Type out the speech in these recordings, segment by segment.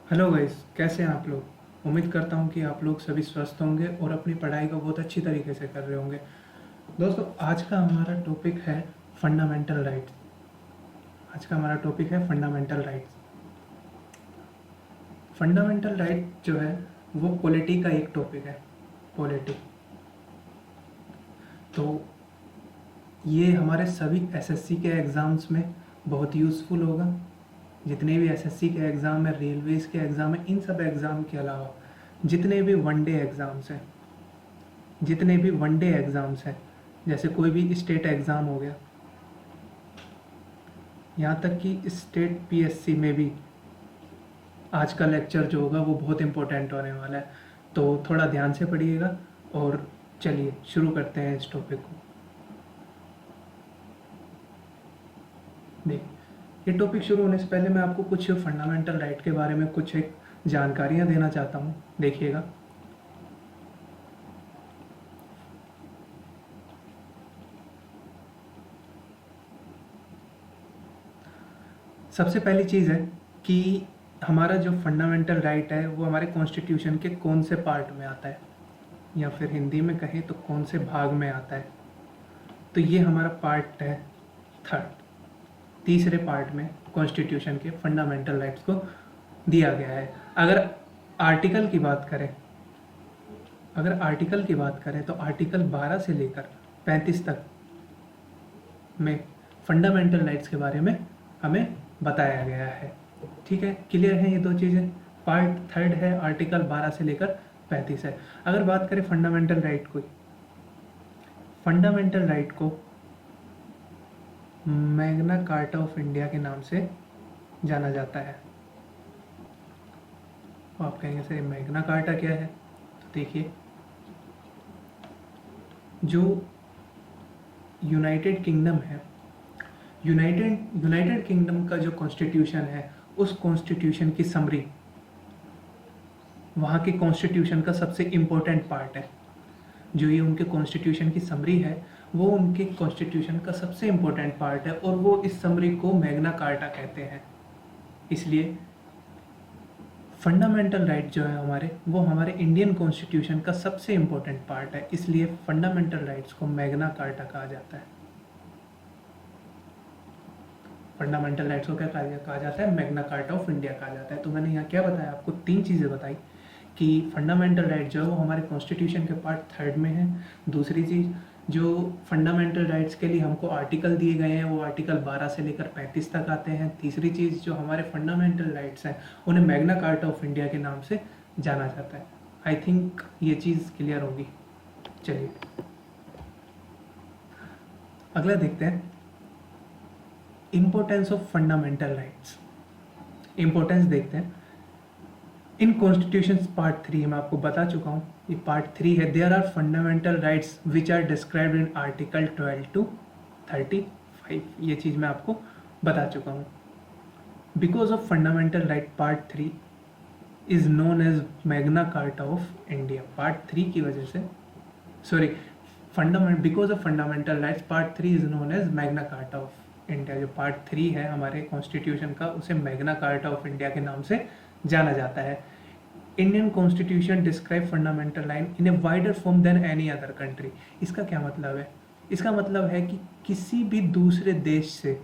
Hello guys, कैसे हैं आप लोग। उम्मीद करता हूं कि आप लोग सभी स्वस्थ होंगे और अपनी पढ़ाई को बहुत अच्छी तरीके से कर रहे होंगे। दोस्तों, आज का हमारा टॉपिक है फंडामेंटल राइट्स। आज का हमारा टॉपिक है फंडामेंटल राइट्स। फंडामेंटल राइट जो है वो पॉलिटी का एक टॉपिक है। पॉलिटी तो ये हमारे सभी एसएससी के एग्ज़ाम्स में बहुत यूज़फुल होगा। जितने भी एसएससी के एग्ज़ाम है, रेलवेज के एग्ज़ाम है, इन सब एग्ज़ाम के अलावा जितने भी वनडे एग्ज़ाम्स हैं, जैसे कोई भी स्टेट एग्ज़ाम हो गया, यहाँ तक कि स्टेट पीएससी में भी आज का लेक्चर जो होगा वो बहुत इम्पोर्टेंट होने वाला है। तो थोड़ा ध्यान से पढ़िएगा और चलिए शुरू करते हैं इस टॉपिक को। देख, ये टॉपिक शुरू होने से पहले मैं आपको कुछ फंडामेंटल राइट के बारे में कुछ एक जानकारियाँ देना चाहता हूँ। देखिएगा, सबसे पहली चीज़ है कि हमारा जो फंडामेंटल राइट है वो हमारे कॉन्स्टिट्यूशन के कौन से पार्ट में आता है, या फिर हिंदी में कहें तो कौन से भाग में आता है। तो ये हमारा पार्ट है थर्ड, तीसरे पार्ट में कॉन्स्टिट्यूशन के फंडामेंटल राइट्स को दिया गया है। अगर आर्टिकल की बात करें तो आर्टिकल 12 से लेकर 35 तक में फंडामेंटल राइट्स के बारे में हमें बताया गया है। ठीक है, क्लियर है ये दो चीज़ें। पार्ट थर्ड है, आर्टिकल 12 से लेकर 35 है। अगर बात करें फंडामेंटल राइट को मैग्ना कार्टा ऑफ इंडिया के नाम से जाना जाता है। आप कहेंगे सर मैग्ना कार्टा क्या है? तो देखिए, जो यूनाइटेड किंगडम है, यूनाइटेड किंगडम का जो कॉन्स्टिट्यूशन है, उस कॉन्स्टिट्यूशन की समरी वहाँ के कॉन्स्टिट्यूशन का सबसे इम्पोर्टेंट पार्ट है। जो ये उनके कॉन्स्टिट्यूशन की समरी है वो उनके कॉन्स्टिट्यूशन का सबसे इम्पोर्टेंट पार्ट है, और वो इस समरी को मैग्ना कार्टा कहते हैं। इसलिए फंडामेंटल राइट जो है वो हमारे इंडियन कॉन्स्टिट्यूशन का सबसे इम्पोर्टेंट पार्ट है। इसलिए फंडामेंटल राइट्स को मैग्ना कार्टा कहा जाता है। फंडामेंटल राइट्स को क्या कहा जाता है? मैग्ना कार्टा ऑफ इंडिया कहा जाता है। तो मैंने यहाँ क्या बताया आपको? 3 चीज़ें बताई कि फंडामेंटल राइट जो है वो हमारे कॉन्स्टिट्यूशन के पार्ट थर्ड में है। दूसरी चीज़, जो फंडामेंटल राइट्स के लिए हमको आर्टिकल दिए गए हैं वो आर्टिकल 12 से लेकर 35 तक आते हैं। तीसरी चीज़, जो हमारे फंडामेंटल राइट्स हैं उन्हें मैग्ना कार्टा ऑफ इंडिया के नाम से जाना जाता है। आई थिंक ये चीज़ क्लियर होगी। चलिए अगला देखते हैं, importance of fundamental rights. Importance देखते हैं। इन कॉन्स्टिट्यूशन पार्ट 3 मैं आपको बता चुका हूँ, ये पार्ट 3 है। There are fundamental rights which are described in article 12 to 35। ये चीज़ मैं आपको बता चुका हूँ। Because of fundamental right part 3 is known as Magna Carta of India. Part 3 की वजह से, sorry, because of fundamental rights part 3 is known as Magna Carta of India. जो पार्ट 3 है हमारे कॉन्स्टिट्यूशन का, उसे मैग्ना कार्टा ऑफ इंडिया के नाम से जाना जाता है। Indian constitution describe fundamental line in a wider form than any other country. इसका क्या मतलब है? इसका मतलब है कि किसी भी दूसरे देश से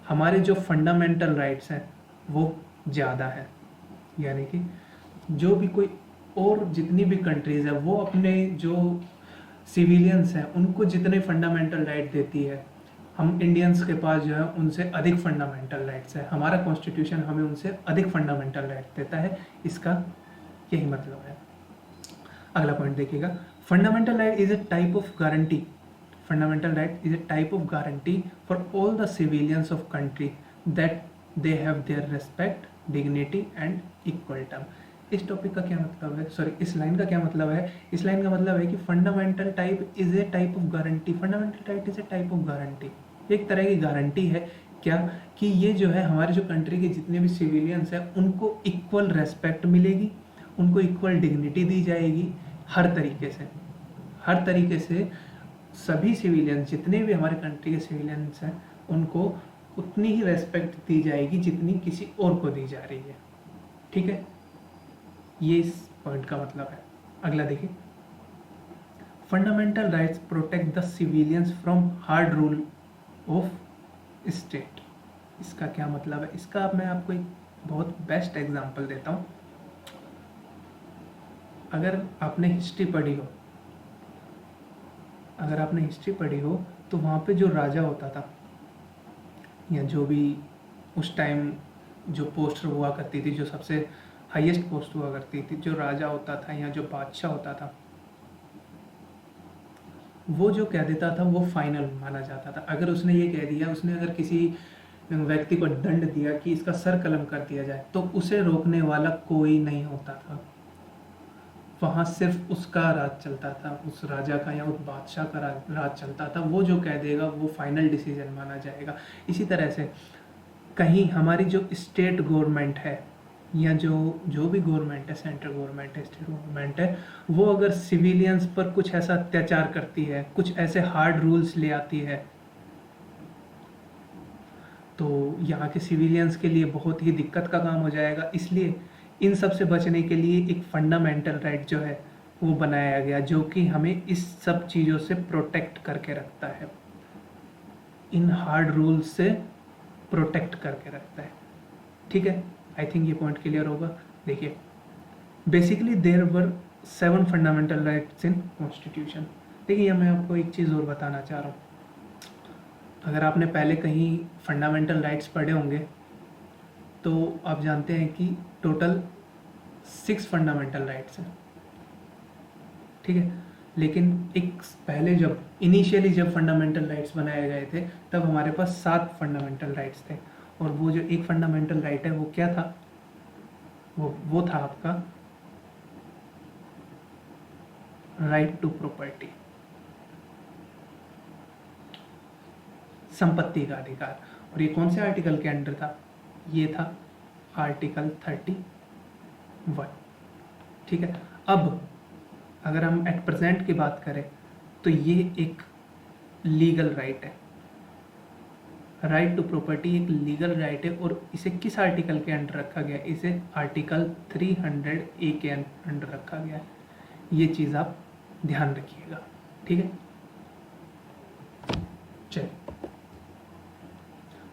हमारे जो फंडामेंटल राइट्स हैं वो ज़्यादा है। यानी कि जो भी कोई और जितनी भी कंट्रीज़ है वो अपने जो सिविलियंस हैं उनको जितने फंडामेंटल राइट देती है, हम इंडियंस के पास जो है उनसे अधिक फंडामेंटल राइट्स है। हमारा कॉन्स्टिट्यूशन हमें उनसे अधिक फंडामेंटल राइट्स देता है। इसका यही मतलब है। अगला पॉइंट देखिएगा, fundamental right is a type of guarantee. Fundamental right is a type of guarantee for all the civilians of country that they have their respect, dignity and equal term. इस topic का क्या मतलब है, sorry, इस line का क्या मतलब है? इस लाइन का मतलब है कि fundamental type is a type of guarantee. Fundamental right is a type of guarantee, एक तरह की गारंटी है। क्या? कि ये जो है हमारे जो कंट्री के जितने भी सिविलियंस हैं उनको इक्वल रेस्पेक्ट मिलेगी, उनको इक्वल डिग्निटी दी जाएगी। हर तरीके से सभी सिविलियंस, जितने भी हमारे कंट्री के सिविलियंस हैं, उनको उतनी ही रेस्पेक्ट दी जाएगी जितनी किसी और को दी जा रही है। ठीक है, ये इस पॉइंट का मतलब है। अगला देखिए, fundamental rights protect the civilians from hard rule of state. इसका क्या मतलब है? इसका मैं आपको एक बहुत बेस्ट एग्जांपल देता हूँ। अगर आपने हिस्ट्री पढ़ी हो, तो वहाँ पे जो राजा होता था, या जो भी उस टाइम जो पोस्ट हुआ करती थी, जो सबसे हाईएस्ट पोस्ट हुआ करती थी, जो राजा होता था या जो बादशाह होता था, वो जो कह देता था वो फाइनल माना जाता था। अगर उसने ये कह दिया, उसने अगर किसी व्यक्ति को दंड दिया कि इसका सर कलम कर दिया जाए, तो उसे रोकने वाला कोई नहीं होता था। वहाँ सिर्फ उसका राज चलता था, उस राजा का या उस बादशाह का राज चलता था। वो जो कह देगा वो फाइनल डिसीजन माना जाएगा। इसी तरह से कहीं हमारी जो स्टेट गवर्नमेंट है, या जो भी गवर्नमेंट है, सेंट्रल गवर्नमेंट है, स्टेट गवर्नमेंट है, वो अगर सिविलियंस पर कुछ ऐसा अत्याचार करती है, कुछ ऐसे हार्ड रूल्स ले आती है, तो यहाँ के सिविलियंस के लिए बहुत ही दिक्कत का काम हो जाएगा। इसलिए इन सब से बचने के लिए एक फंडामेंटल राइट जो है वो बनाया गया, जो कि हमें इस सब चीज़ों से प्रोटेक्ट करके रखता है, इन हार्ड रूल्स से प्रोटेक्ट करके रखता है। ठीक है, आई थिंक ये पॉइंट क्लियर होगा। देखिए, basically there were 7 fundamental rights in constitution. देखिए, मैं आपको एक चीज़ और बताना चाह रहा हूँ। अगर आपने पहले कहीं फंडामेंटल राइट्स पढ़े होंगे तो आप जानते हैं कि टोटल 6 फंडामेंटल राइट्स हैं। ठीक है, लेकिन एक पहले जब फंडामेंटल राइट्स बनाए गए थे, तब हमारे पास 7 फंडामेंटल राइट्स थे। और वो जो एक फंडामेंटल राइट है वो क्या था? वो था आपका राइट टू प्रॉपर्टी, संपत्ति का अधिकार। और ये कौन से आर्टिकल के अंडर था? ये था आर्टिकल 31। ठीक है, अब अगर हम एट प्रेजेंट की बात करें तो ये एक लीगल राइट है। राइट टू प्रॉपर्टी एक लीगल राइट है, और इसे किस आर्टिकल के अंडर रखा गया? इसे आर्टिकल 300A के अंडर रखा गया है। ये चीज़ आप ध्यान रखिएगा। ठीक है, चलिए,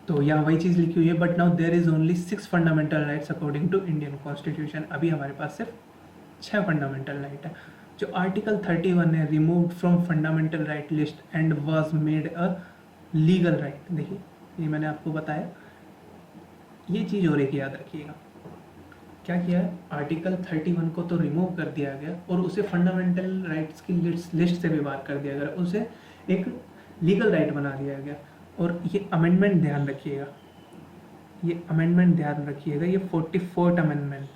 तो यहाँ वही चीज़ लिखी हुई है, but now there is only 6 fundamental rights according to Indian constitution. अभी हमारे पास सिर्फ 6 फंडामेंटल राइट है। जो आर्टिकल 31 है, removed from fundamental right list and was made a legal right. देखिए, ये मैंने आपको बताया। ये चीज़ और एक याद रखिएगा, क्या किया है? आर्टिकल 31 को तो रिमूव कर दिया गया और उसे फंडामेंटल राइट्स की लिस्ट से भी बाहर कर दिया गया, उसे एक लीगल राइट बना दिया गया। और ये अमेंडमेंट ध्यान रखिएगा, ये 44th अमेंडमेंट,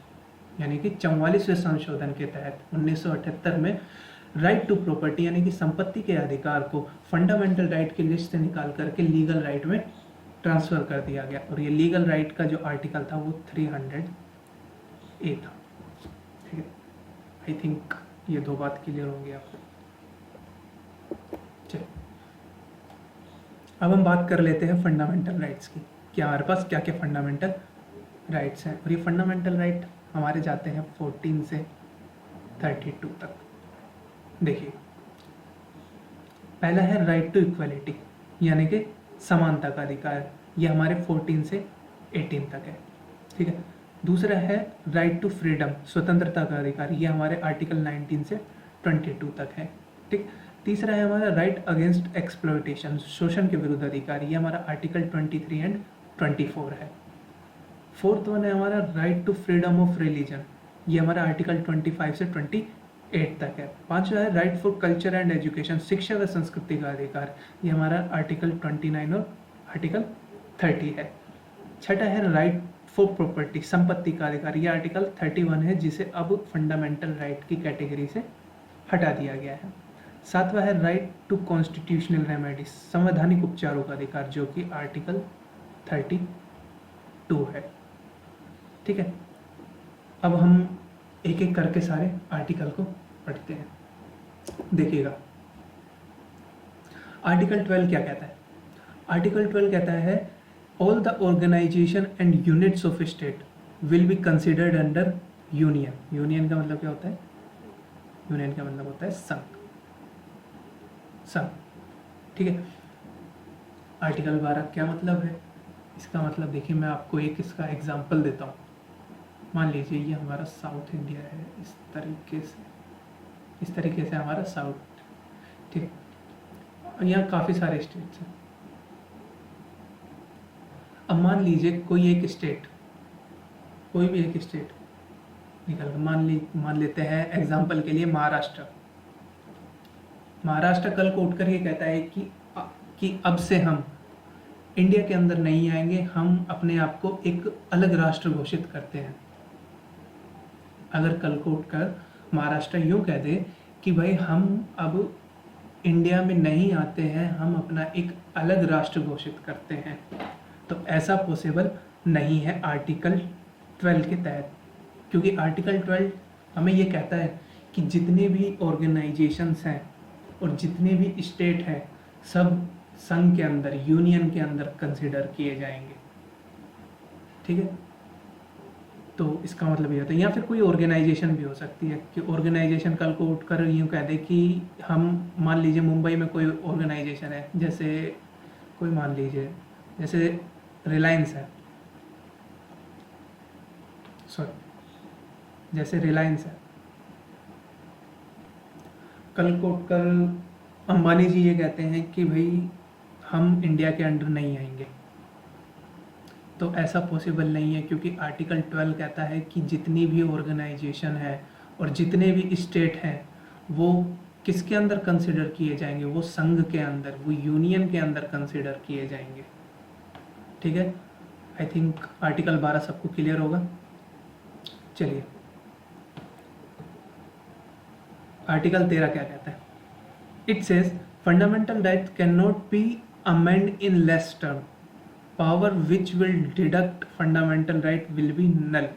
यानी कि 44वें संशोधन के तहत 1978 में राइट टू प्रॉपर्टी यानी कि संपत्ति के अधिकार को फंडामेंटल राइट की लिस्ट से निकाल करके लीगल राइट में ट्रांसफर कर दिया गया। और ये लीगल राइट का जो आर्टिकल था वो 300A था। ठीक है, आई थिंक ये 2 बात क्लियर होंगी आपको। चलिए, अब हम बात कर लेते हैं फंडामेंटल राइट्स की, कि हमारे पास क्या क्या फंडामेंटल राइट्स हैं। और ये फंडामेंटल राइट हमारे जाते हैं 14 से 32 तक। देखिए, पहला है राइट टू इक्वलिटी, यानी कि समानता का अधिकार। ये हमारे 14 से 18 तक है। ठीक है, दूसरा है राइट टू फ्रीडम, स्वतंत्रता का अधिकार। ये हमारे आर्टिकल 19 से 22 तक है। ठीक, तीसरा है हमारा राइट अगेंस्ट एक्सप्लॉयटेशन, शोषण के विरुद्ध अधिकार। ये हमारा आर्टिकल 23 एंड 24 है। फोर्थ वन है हमारा right to freedom of religion, ये हमारा आर्टिकल 25 से 28 तक है। पांचवा है right for culture and education, शिक्षा व संस्कृति का अधिकार। ये हमारा आर्टिकल 29 और आर्टिकल 30 है। छठा है राइट फॉर प्रॉपर्टी, संपत्ति का अधिकार। ये आर्टिकल 31 है, जिसे अब फंडामेंटल राइट की कैटेगरी से हटा दिया गया है। सातवां है राइट टू कॉन्स्टिट्यूशनल रेमेडीज, संवैधानिक उपचारों का अधिकार, जो कि आर्टिकल 32 है। ठीक है, अब हम एक एक करके सारे आर्टिकल को पढ़ते हैं। देखिएगा, आर्टिकल 12 क्या कहता है? आर्टिकल 12 कहता है all the organization and units of state will be considered under union. Union का मतलब क्या होता है? यूनियन का मतलब होता है संघ। संघ, ठीक है। आर्टिकल 12 क्या मतलब है? इसका मतलब देखिए, मैं आपको एक इसका एग्जांपल देता हूँ। मान लीजिए ये हमारा साउथ इंडिया है, इस तरीके से हमारा साउथ, ठीक है। यहाँ काफ़ी सारे स्टेट्स हैं। अब मान लीजिए कोई एक स्टेट, कोई भी एक स्टेट निकल, मान लेते हैं एग्जांपल के लिए महाराष्ट्र। महाराष्ट्र कल को उठकर ये कहता है कि अब से हम इंडिया के अंदर नहीं आएंगे, हम अपने आप को एक अलग राष्ट्र घोषित करते हैं। अगर कल को उठकर महाराष्ट्र यूँ कह दे कि भाई हम अब इंडिया में नहीं आते हैं, हम अपना एक अलग राष्ट्र घोषित करते हैं, तो ऐसा पॉसिबल नहीं है आर्टिकल 12 के तहत। क्योंकि आर्टिकल 12 हमें ये कहता है कि जितने भी ऑर्गेनाइजेशंस हैं और जितने भी स्टेट हैं, सब संघ के अंदर, यूनियन के अंदर कंसिडर किए जाएंगे, ठीक है। तो इसका मतलब ये होता है, या फिर कोई ऑर्गेनाइजेशन भी हो सकती है कि ऑर्गेनाइजेशन कल को उठकर यूँ कह दे कि हम, मान लीजिए मुंबई में कोई ऑर्गेनाइजेशन है, जैसे कोई मान लीजिए जैसे रिलायंस है, सॉरी जैसे रिलायंस है, कल को उठकर अंबानी जी ये कहते हैं कि भाई हम इंडिया के अंडर नहीं आएंगे, तो ऐसा पॉसिबल नहीं है। क्योंकि आर्टिकल 12 कहता है कि जितनी भी ऑर्गेनाइजेशन है और जितने भी स्टेट हैं वो किसके अंदर कंसिडर किए जाएंगे? वो संघ के अंदर, वो यूनियन के अंदर कंसिडर किए जाएंगे, ठीक है। आई थिंक आर्टिकल 12 सबको क्लियर होगा। चलिए, आर्टिकल 13 क्या कहता है? It says fundamental right can not be amend in less term, power which will deduct fundamental right will be null.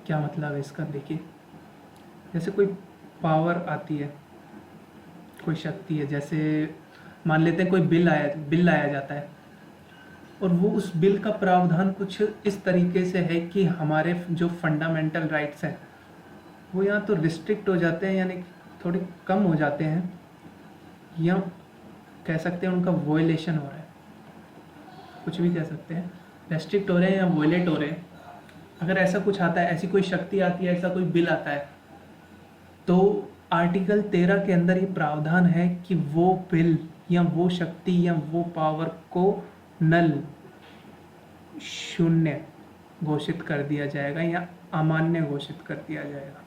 क्या मतलब है इसका? देखिए, जैसे कोई पावर आती है, कोई शक्ति है, जैसे मान लेते हैं कोई बिल लाया जाता है, और वो उस बिल का प्रावधान कुछ इस तरीके से है कि हमारे जो फंडामेंटल राइट्स हैं वो यहाँ तो रिस्ट्रिक्ट हो जाते हैं, यानी थोड़े कम हो जाते हैं, या कह सकते हैं उनका वॉयलेशन हो रहा है, कुछ भी कह सकते हैं, रेस्ट्रिक्ट हो रहे हैं या वॉयलेट हो रहे हैं। अगर ऐसा कुछ आता है, ऐसी कोई शक्ति आती है, ऐसा कोई बिल आता है, तो आर्टिकल 13 के अंदर ये प्रावधान है कि वो बिल या वो शक्ति या वो पावर को नल, शून्य घोषित कर दिया जाएगा या अमान्य घोषित कर दिया जाएगा,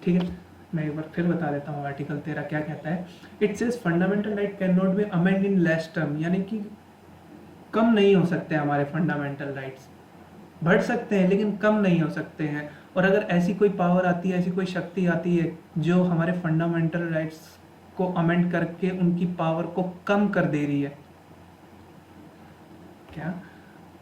ठीक है। मैं एक बार फिर बता देता हूँ आर्टिकल 13 क्या कहता है। It says fundamental right can not be amend in less term, यानी कि कम नहीं हो सकते हमारे फंडामेंटल राइट्स, बढ़ सकते हैं लेकिन कम नहीं हो सकते हैं। और अगर ऐसी कोई पावर आती है, ऐसी कोई शक्ति आती है जो हमारे फंडामेंटल राइट्स को अमेंड करके उनकी पावर को कम कर दे रही है, क्या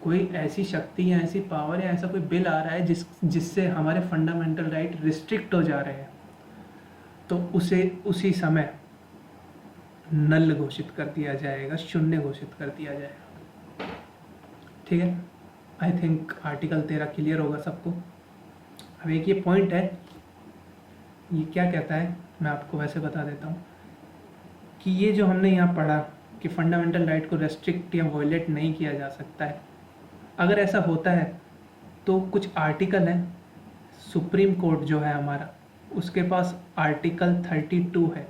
कोई ऐसी शक्ति या ऐसी पावर या ऐसा कोई बिल आ रहा है जिससे हमारे फंडामेंटल राइट रिस्ट्रिक्ट हो जा रहे हैं, तो उसे उसी समय नल घोषित कर दिया जाएगा, शून्य घोषित कर दिया जाएगा, ठीक है। आई थिंक आर्टिकल 13 क्लियर होगा सबको। अब एक ये पॉइंट है, ये क्या कहता है मैं आपको वैसे बता देता हूँ कि ये जो हमने यहाँ पढ़ा कि फंडामेंटल राइट को रेस्ट्रिक्ट या वॉयलेट नहीं किया जा सकता है, अगर ऐसा होता है तो कुछ आर्टिकल हैं, सुप्रीम कोर्ट जो है हमारा, उसके पास आर्टिकल 32 है।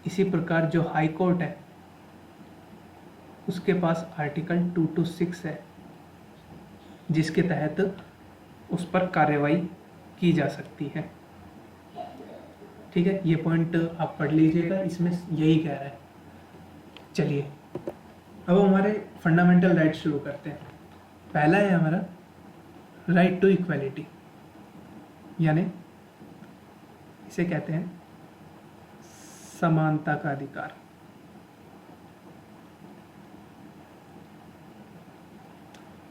इसी प्रकार जो हाई कोर्ट है उसके पास आर्टिकल 226 है, जिसके तहत उस पर कार्रवाई की जा सकती है, ठीक है। ये पॉइंट आप पढ़ लीजिएगा, इसमें यही कह रहा है। चलिए, अब हमारे फंडामेंटल राइट शुरू करते हैं। पहला है हमारा राइट टू इक्वालिटी, यानी इसे कहते हैं समानता का अधिकार।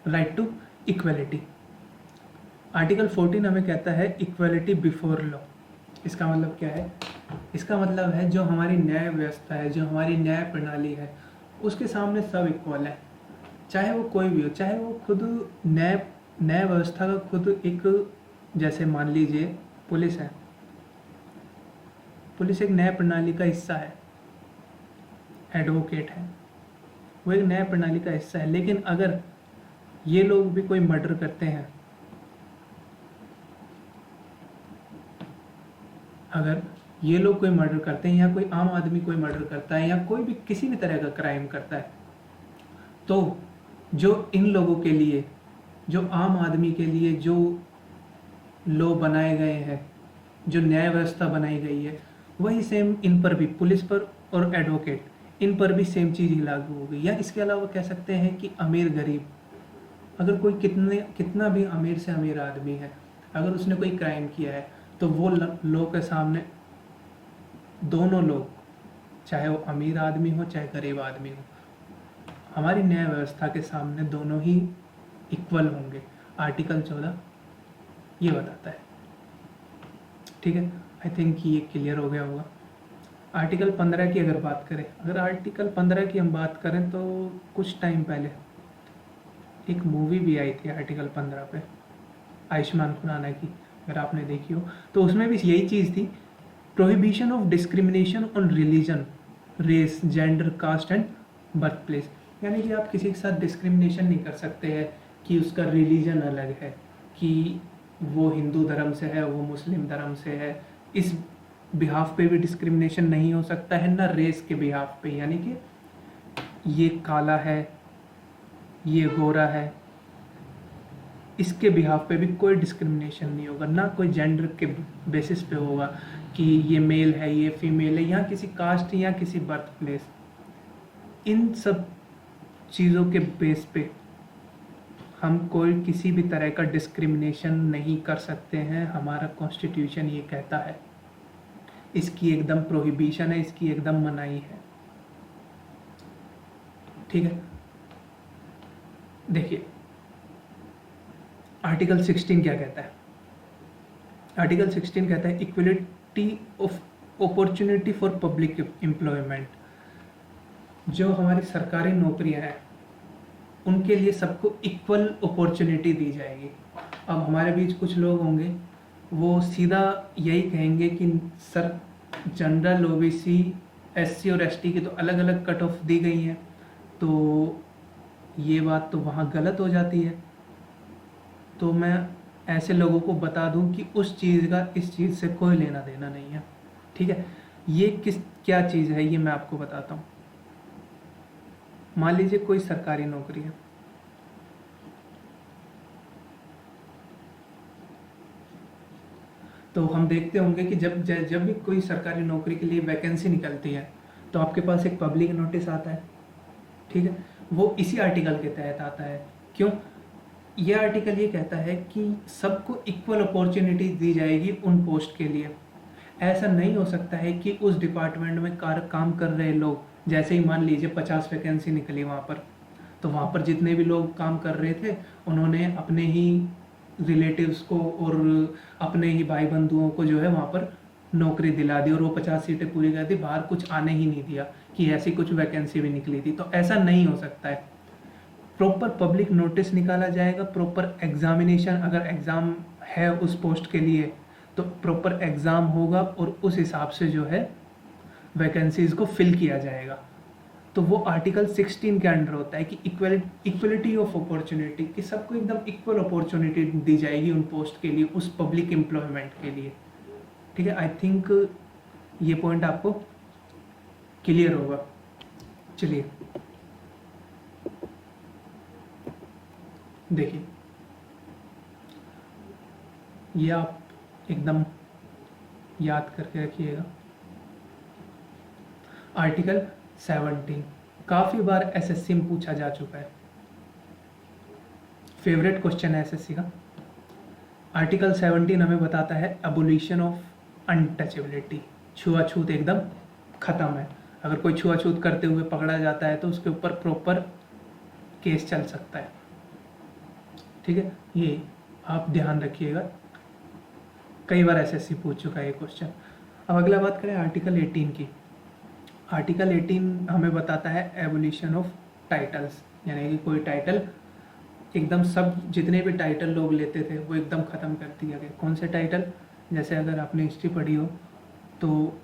राइट टू इक्वालिटी, आर्टिकल 14 हमें कहता है इक्वालिटी बिफोर लॉ। इसका मतलब क्या है? इसका मतलब है जो हमारी न्याय व्यवस्था है, जो हमारी न्याय प्रणाली है, उसके सामने सब इक्वल है, चाहे वो कोई भी हो, चाहे वो खुद न्याय न्याय व्यवस्था का खुद एक, जैसे मान लीजिए पुलिस है, पुलिस एक न्याय प्रणाली का हिस्सा है, एडवोकेट है, वो एक न्याय प्रणाली का हिस्सा है। लेकिन अगर ये लोग भी कोई मर्डर करते हैं, अगर ये लोग कोई मर्डर करते हैं या कोई आम आदमी कोई मर्डर करता है या कोई भी किसी भी तरह का क्राइम करता है, तो जो इन लोगों के लिए, जो आम आदमी के लिए जो लॉ बनाए गए हैं, जो न्याय व्यवस्था बनाई गई है, वही सेम इन पर भी, पुलिस पर और एडवोकेट, इन पर भी सेम चीज़ ही लागू हो गई। या इसके अलावा कह सकते हैं कि अमीर गरीब, अगर कोई कितना भी अमीर से अमीर आदमी है, अगर उसने कोई क्राइम किया है तो वो लॉ के सामने दोनों लोग, चाहे वो अमीर आदमी हो चाहे गरीब आदमी हो, हमारी न्याय व्यवस्था के सामने दोनों ही इक्वल होंगे। आर्टिकल 14 ये बताता है। ठीक है, आई थिंक ये क्लियर हो गया होगा। आर्टिकल 15 की अगर बात करें, अगर आर्टिकल 15 की हम बात करें तो कुछ टाइम पहले एक मूवी भी आई थी आर्टिकल 15 पे, आयुष्मान खुराना की, अगर आपने देखी हो तो उसमें भी यही चीज़ थी, prohibition of discrimination on religion, race, gender, caste and birth place. यानी कि आप किसी के साथ डिस्क्रिमिनेशन नहीं कर सकते हैं कि उसका रिलीजन अलग है, कि वो हिंदू धर्म से है, वो मुस्लिम धर्म से है, इस बिहाफ पे भी डिस्क्रिमिनेशन नहीं हो सकता है, ना रेस के बिहाफ पे, यानी कि ये काला है, ये गोरा है, इसके बिहाफ पे भी कोई डिस्क्रिमिनेशन नहीं होगा, ना कोई जेंडर के बेसिस पे होगा कि ये मेल है, ये फीमेल है, या किसी कास्ट या किसी बर्थ प्लेस, इन सब चीज़ों के बेस पे हम कोई किसी भी तरह का डिस्क्रिमिनेशन नहीं कर सकते हैं। हमारा कॉन्स्टिट्यूशन ये कहता है, इसकी एकदम प्रोहिबिशन है, इसकी एकदम मनाही है। ठीक है, देखिए आर्टिकल 16 क्या कहता है। आर्टिकल 16 कहता है equality of opportunity for public employment. जो हमारी सरकारी नौकरियां हैं उनके लिए सबको इक्वल अपॉर्चुनिटी दी जाएगी। अब हमारे बीच कुछ लोग होंगे वो सीधा यही कहेंगे कि सर जनरल, ओबीसी, एससी और एसटी की तो अलग अलग कट ऑफ दी गई हैं, तो ये बात तो वहाँ गलत हो जाती है। तो मैं ऐसे लोगों को बता दूं कि उस चीज़ का इस चीज़ से कोई लेना देना नहीं है। ठीक है, ये क्या चीज़ है ये मैं आपको बताता हूँ। मान लीजिए कोई सरकारी नौकरी है, तो हम देखते होंगे कि जब भी कोई सरकारी नौकरी के लिए वैकेंसी निकलती है तो आपके पास एक पब्लिक नोटिस आता है। ठीक है, वो इसी आर्टिकल के तहत आता है। क्यों? यह आर्टिकल ये कहता है कि सबको इक्वल अपॉर्चुनिटी दी जाएगी उन पोस्ट के लिए। ऐसा नहीं हो सकता है कि उस डिपार्टमेंट में काम कर रहे लोग, जैसे ही मान लीजिए 50 वैकेंसी निकली वहाँ पर, तो वहाँ पर जितने भी लोग काम कर रहे थे उन्होंने अपने ही रिलेटिव्स को और अपने ही भाई बंधुओं को जो है वहाँ पर नौकरी दिला दी और वो 50 सीटें पूरी कर दी, बाहर कुछ आने ही नहीं दिया कि ऐसी कुछ वैकेंसी भी निकली थी। तो ऐसा नहीं हो सकता है। प्रॉपर पब्लिक नोटिस निकाला जाएगा, प्रॉपर एग्जामिनेशन, अगर एग्ज़ाम है उस पोस्ट के लिए तो प्रॉपर एग्ज़ाम होगा और उस हिसाब से जो है वैकेंसीज़ को फिल किया जाएगा। तो वो आर्टिकल 16 के अंडर होता है कि इक्वलिटी ऑफ अपॉर्चुनिटी, कि सबको एकदम इक्वल अपॉर्चुनिटी दी जाएगी उन पोस्ट के लिए, उस पब्लिक एम्प्लॉयमेंट के लिए। ठीक है, आई थिंक ये पॉइंट आपको क्लियर होगा। चलिए देखिए, ये आप एकदम याद करके रखिएगा। आर्टिकल 17 काफ़ी बार एसएससी में पूछा जा चुका है, फेवरेट क्वेश्चन है एसएससी का। आर्टिकल 17 हमें बताता है एबोलिशन ऑफ अनटचेबिलिटी, छुआछूत एकदम ख़त्म है। अगर कोई छुआछूत करते हुए पकड़ा जाता है तो उसके ऊपर प्रॉपर केस चल सकता है। ठीक है, ये आप ध्यान रखिएगा, कई बार एसएससी पूछ चुका है ये क्वेश्चन। अब अगला बात करें आर्टिकल 18 की। आर्टिकल 18 हमें बताता है एबोलिशन ऑफ टाइटल्स, यानी कि कोई टाइटल एकदम, सब जितने भी टाइटल लोग लेते थे वो एकदम ख़त्म कर दिया गया। कौन से टाइटल? जैसे अगर आपने हिस्ट्री पढ़ी हो तो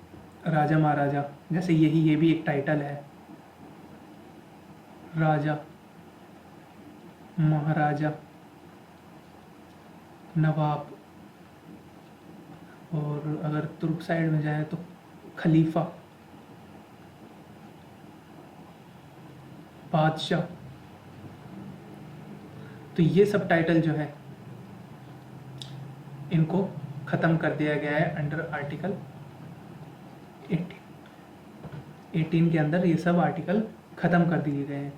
राजा महाराजा, जैसे ये भी एक टाइटल है, राजा महाराजा, नवाब, और अगर तुर्क साइड में जाए तो खलीफा, बादशाह। तो ये सब टाइटल जो है इनको ख़त्म कर दिया गया है अंडर आर्टिकल 18 के अंदर। ये सब आर्टिकल ख़त्म कर दिए गए हैं,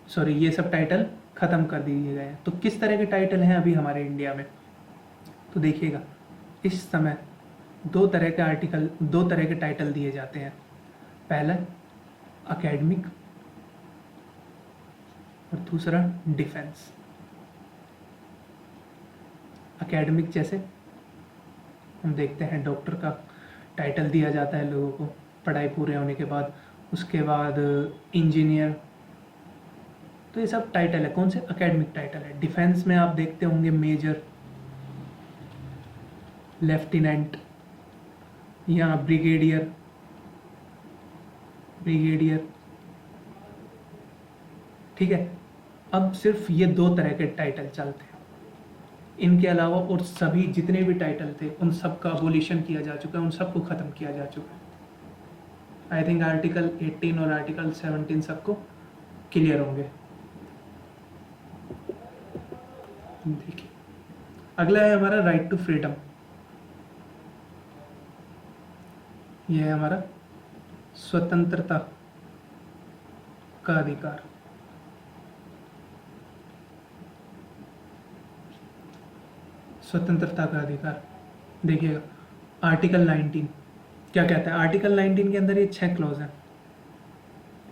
सॉरी ये सब टाइटल ख़त्म कर दिए गए हैं। तो किस तरह के टाइटल हैं अभी हमारे इंडिया में? तो देखिएगा, इस समय दो तरह के टाइटल दिए जाते हैं। पहला एकेडमिक और दूसरा डिफेंस। एकेडमिक जैसे हम देखते हैं डॉक्टर का टाइटल दिया जाता है लोगों को पढ़ाई पूरे होने के बाद, उसके बाद इंजीनियर। तो ये सब टाइटल है, कौन से? एकेडमिक टाइटल है। डिफेंस में आप देखते होंगे मेजर, लेफ्टिनेंट या ब्रिगेडियर, ठीक है। अब सिर्फ ये दो तरह के टाइटल चलते हैं, इनके अलावा और सभी जितने भी टाइटल थे उन सब का अबोलिशन किया जा चुका है, उन सबको ख़त्म किया जा चुका है। आई थिंक आर्टिकल 18 और आर्टिकल 17 सबको क्लियर होंगे। देखिए, अगला है हमारा राइट टू फ्रीडम। यह है हमारा स्वतंत्रता का अधिकार। स्वतंत्रता का अधिकार देखिएगा, आर्टिकल 19 क्या कहता है? आर्टिकल 19 के अंदर ये 6 क्लॉज हैं,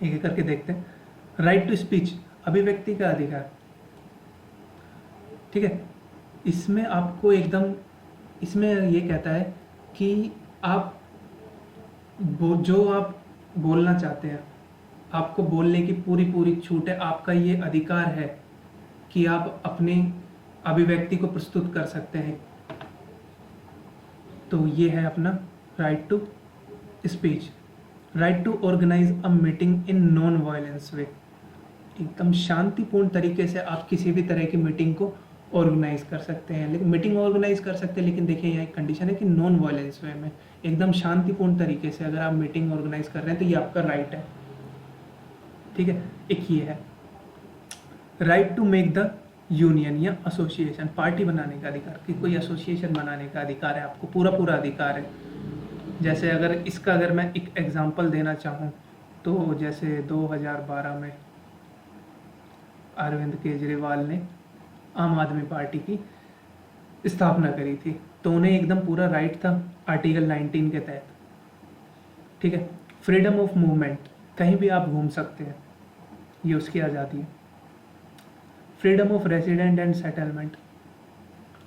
एक एक करके देखते हैं। राइट टू स्पीच, अभिव्यक्ति का अधिकार, ठीक है। इसमें आपको एकदम, इसमें ये कहता है कि आप जो आप बोलना चाहते हैं, आपको बोलने की पूरी पूरी छूट है। आपका ये अधिकार है कि आप अपनी अभिव्यक्ति को प्रस्तुत कर सकते हैं। तो ये है अपना right to speech. Right to organise a meeting in non violence way, एकदम शांतिपूर्ण तरीके से आप किसी भी तरह की मीटिंग को ऑर्गेनाइज कर सकते हैं। लेकिन मीटिंग ऑर्गेनाइज कर सकते हैं, लेकिन देखिए यहाँ एक कंडीशन है कि नॉन वायलेंस वे में, एकदम शांतिपूर्ण तरीके से अगर आप मीटिंग ऑर्गेनाइज कर रहे हैं तो ये आपका राइट है, ठीक है। एक ये है right to make the union या एसोसिएशन, पार्टी बनाने का अधिकार, कि कोई एसोसिएशन बनाने का अधिकार है आपको, पूरा पूरा अधिकार है। जैसे अगर मैं एक एग्जांपल देना चाहूँ तो जैसे 2012 में अरविंद केजरीवाल ने आम आदमी पार्टी की स्थापना करी थी, तो उन्हें एकदम पूरा राइट था आर्टिकल 19 के तहत, ठीक है। फ्रीडम ऑफ मूवमेंट, कहीं भी आप घूम सकते हैं, ये उसकी आज़ादी है। Freedom of resident and settlement,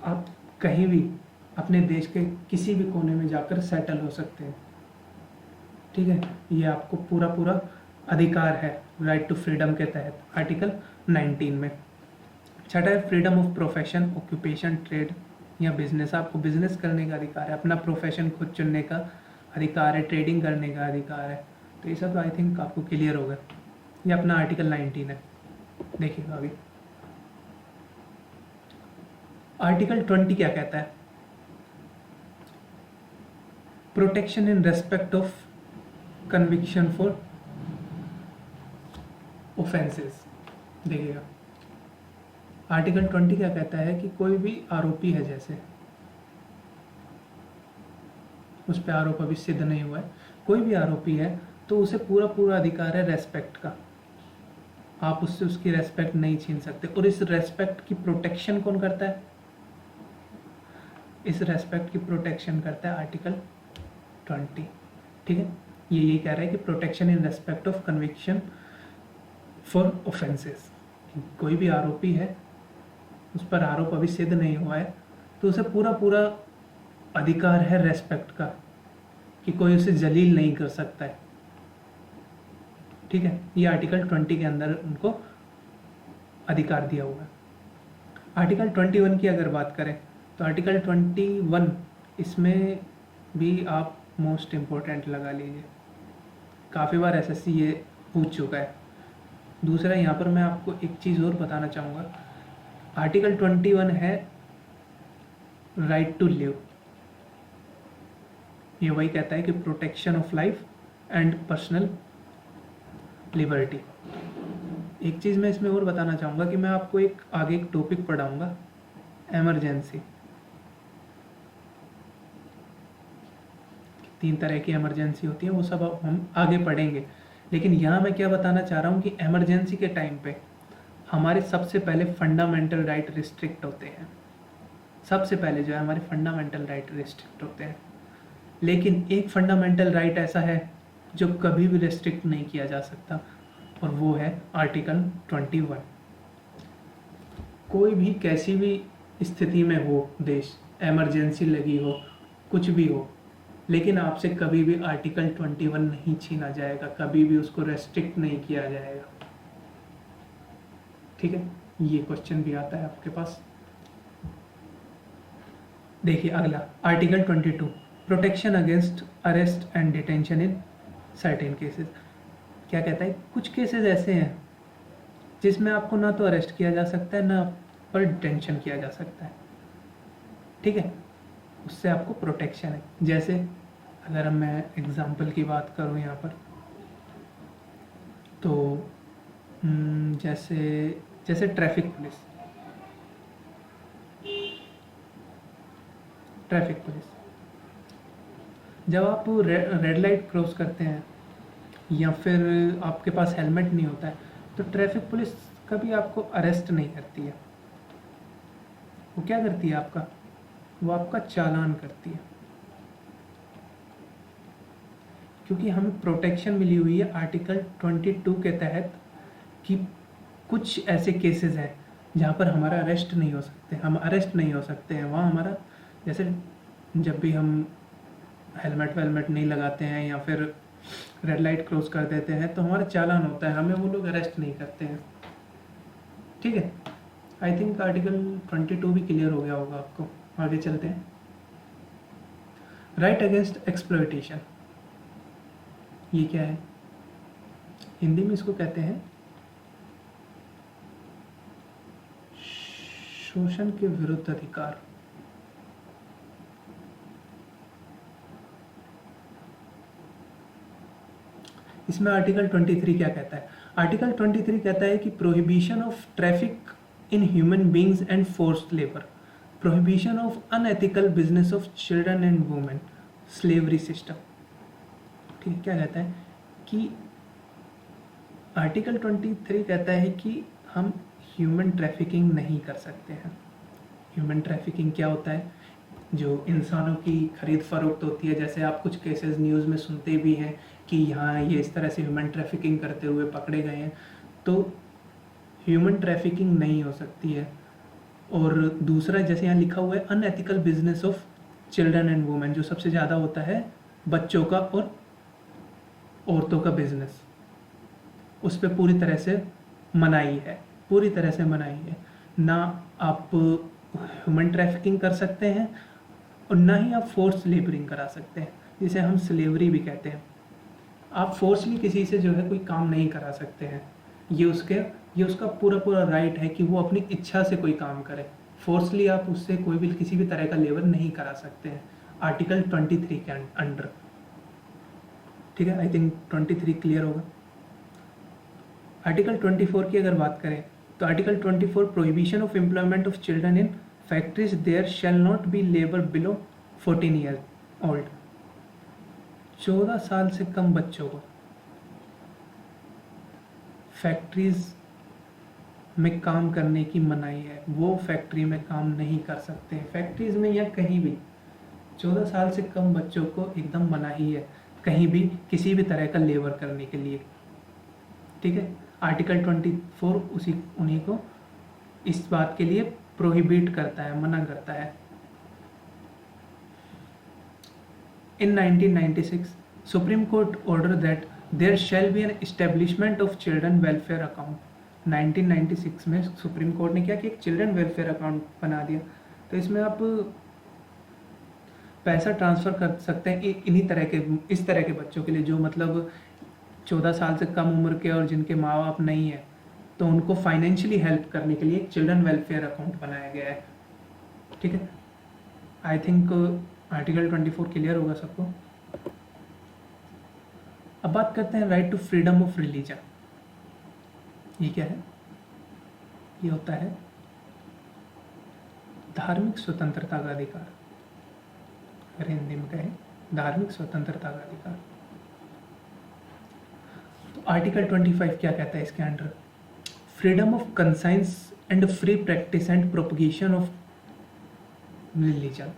आप कहीं भी अपने देश के किसी भी कोने में जाकर सेटल हो सकते हैं, ठीक है। ये आपको पूरा पूरा अधिकार है राइट टू फ्रीडम के तहत आर्टिकल 19 में। छठा है freedom of profession, occupation, trade या बिजनेस, आपको बिजनेस करने का अधिकार है, अपना प्रोफेशन खुद चुनने का अधिकार है, ट्रेडिंग करने का अधिकार है। तो ये सब आई थिंक आपको क्लियर होगा। ये अपना आर्टिकल 19 है। देखिएगा अभी आर्टिकल 20 क्या कहता है? Protection in respect of conviction for offences. देखिएगा आर्टिकल 20 क्या कहता है कि कोई भी आरोपी है, जैसे उस पर आरोप अभी सिद्ध नहीं हुआ है, कोई भी आरोपी है तो उसे पूरा पूरा अधिकार है रेस्पेक्ट का, आप उससे उसकी रेस्पेक्ट नहीं छीन सकते। और इस रेस्पेक्ट की प्रोटेक्शन कौन करता है? इस रेस्पेक्ट की प्रोटेक्शन करता है आर्टिकल 20, ठीक है। ये कह रहा है कि protection in respect of conviction for offences, कोई भी आरोपी है, उस पर आरोप अभी सिद्ध नहीं हुआ है, तो उसे पूरा पूरा अधिकार है रेस्पेक्ट का, कि कोई उसे जलील नहीं कर सकता है, ठीक है। ये आर्टिकल 20 के अंदर उनको अधिकार दिया हुआ है। आर्टिकल 21 की अगर बात करें तो आर्टिकल 21 इसमें भी आप मोस्ट इम्पोर्टेंट लगा लीजिए, काफ़ी बार एसएससी ये पूछ चुका है। दूसरा यहाँ पर मैं आपको एक चीज़ और बताना चाहूँगा, आर्टिकल 21 है राइट टू लिव। ये वही कहता है कि protection of life and personal liberty. एक चीज़ मैं इसमें और बताना चाहूँगा कि मैं आपको आगे एक टॉपिक पढ़ाऊँगा, एमरजेंसी। 3 तरह की इमरजेंसी होती है, वो सब अब हम आगे पढ़ेंगे। लेकिन यहाँ मैं क्या बताना चाह रहा हूँ कि इमरजेंसी के टाइम पे हमारे सबसे पहले फंडामेंटल राइट रिस्ट्रिक्ट होते हैं। सबसे पहले जो है हमारे फंडामेंटल राइट रिस्ट्रिक्ट होते हैं। लेकिन एक फंडामेंटल राइट ऐसा है जो कभी भी रिस्ट्रिक्ट नहीं किया जा सकता, और वो है आर्टिकल 21। कोई भी कैसी भी स्थिति में हो, देश इमरजेंसी लगी हो, कुछ भी हो, लेकिन आपसे कभी भी आर्टिकल 21 नहीं छीना जाएगा, कभी भी उसको रेस्ट्रिक्ट नहीं किया जाएगा। ठीक है, ये क्वेश्चन भी आता है आपके पास। देखिए अगला article 22, protection against arrest and detention in certain cases. क्या कहता है, कुछ केसेस ऐसे हैं जिसमें आपको ना तो अरेस्ट किया जा सकता है, ना पर डिटेंशन किया जा सकता है। ठीक है, उससे आपको प्रोटेक्शन है। जैसे अगर मैं एग्जांपल की बात करूं यहाँ पर, तो जैसे ट्रैफिक पुलिस। जब आप रेड लाइट क्रॉस करते हैं या फिर आपके पास हेलमेट नहीं होता है, तो ट्रैफिक पुलिस कभी आपको अरेस्ट नहीं करती है। वो क्या करती है आपका, वो आपका चालान करती है, क्योंकि हमें प्रोटेक्शन मिली हुई है आर्टिकल 22 के तहत कि कुछ ऐसे केसेस हैं जहाँ पर हमारा अरेस्ट नहीं हो सकते, हम अरेस्ट नहीं हो सकते हैं। वहाँ हमारा, जैसे जब भी हम हेलमेट वेलमेट नहीं लगाते हैं या फिर रेड लाइट क्रॉस कर देते हैं, तो हमारा चालान होता है, हमें वो लोग अरेस्ट नहीं करते हैं। ठीक है, आई थिंक आर्टिकल 22 भी क्लियर हो गया होगा आपको। आगे चलते हैं। राइट अगेंस्ट एक्सप्लॉयटेशन, ये क्या है, हिंदी में इसको कहते हैं शोषण के विरुद्ध अधिकार। इसमें आर्टिकल 23 क्या कहता है, आर्टिकल 23 कहता है कि prohibition of traffic in human beings and forced labour, prohibition of unethical business of children and women, slavery system. ठीक है, क्या कहता है कि आर्टिकल 23 कहता है कि हम ह्यूमन ट्रैफिकिंग नहीं कर सकते हैं। ह्यूमन ट्रैफिकिंग क्या होता है, जो इंसानों की खरीद फरोख्त होती है। जैसे आप कुछ केसेस न्यूज़ में सुनते भी हैं कि यहाँ ये इस तरह से ह्यूमन ट्रैफिकिंग करते हुए पकड़े गए हैं, तो ह्यूमन ट्रैफिकिंग नहीं हो सकती है। और दूसरा, जैसे यहाँ लिखा हुआ है unethical business of children and women, जो सबसे ज़्यादा होता है बच्चों का और औरतों का बिजनेस, उस पर पूरी तरह से मनाही है, पूरी तरह से मनाही है। ना आप ह्यूमन ट्रैफिकिंग कर सकते हैं और ना ही आप फोर्स लेबरिंग करा सकते हैं, जिसे हम स्लेवरी भी कहते हैं। आप फोर्सली किसी से जो है कोई काम नहीं करा सकते हैं, ये उसका पूरा राइट है कि वो अपनी इच्छा से कोई काम करे। फोर्सली आप उससे कोई भी किसी भी तरह का लेबर नहीं करा सकते हैं आर्टिकल 23 के अंडर। ठीक है, आई थिंक 23 क्लियर होगा। आर्टिकल 24 की अगर बात करें तो article 24 prohibition of employment of children in factories there shall not be labour below 14 year old. 14 साल से कम बच्चों को फैक्ट्रीज में काम करने की मनाही है, वो फैक्ट्री में काम नहीं कर सकते हैं। फैक्ट्रीज में या कहीं भी 14 साल से कम बच्चों को एकदम मनाही है कहीं भी किसी भी तरह का लेबर करने के लिए। ठीक है, आर्टिकल 24 उन्हीं को इस बात के लिए प्रोहिबिट करता है, मना करता है। In 1996, Supreme Court ordered that there shall be an establishment of children welfare account 1996 में सुप्रीम कोर्ट ने क्या कि एक चिल्ड्रन वेलफेयर अकाउंट बना दिया। तो इसमें आप पैसा ट्रांसफ़र कर सकते हैं इस तरह के बच्चों के लिए जो मतलब 14 साल से कम उम्र के और जिनके माँ बाप नहीं है, तो उनको फाइनेंशियली हेल्प करने के लिए एक चिल्ड्रन वेलफेयर अकाउंट बनाया गया है। ठीक है, आई थिंक आर्टिकल 24 क्लियर होगा सबको। अब बात करते हैं right to freedom of religion. ये क्या है? ये होता है धार्मिक स्वतंत्रता का अधिकार, अगर हिंदी में कहें धार्मिक स्वतंत्रता का अधिकार। तो आर्टिकल 25 क्या कहता है इसके under? Freedom of conscience and free practice and propagation of religion.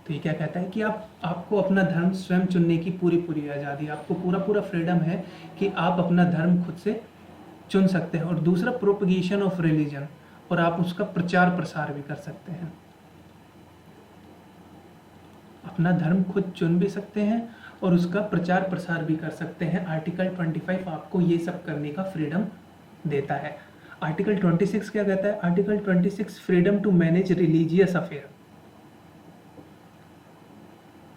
तो ये क्या कहता है कि आपको अपना धर्म स्वयं चुनने की पूरी आज़ादी, आपको पूरा फ्रीडम है कि आप अपना धर्म खुद से चुन सकते हैं। और दूसरा प्रोपगेशन ऑफ रिलीजन, और आप उसका प्रचार प्रसार भी कर सकते हैं। अपना धर्म खुद चुन भी सकते हैं और उसका प्रचार प्रसार भी कर सकते हैं। आर्टिकल 25 आपको ये सब करने का फ्रीडम देता है। आर्टिकल 26 क्या कहता है? Article 26 freedom to manage religious affair.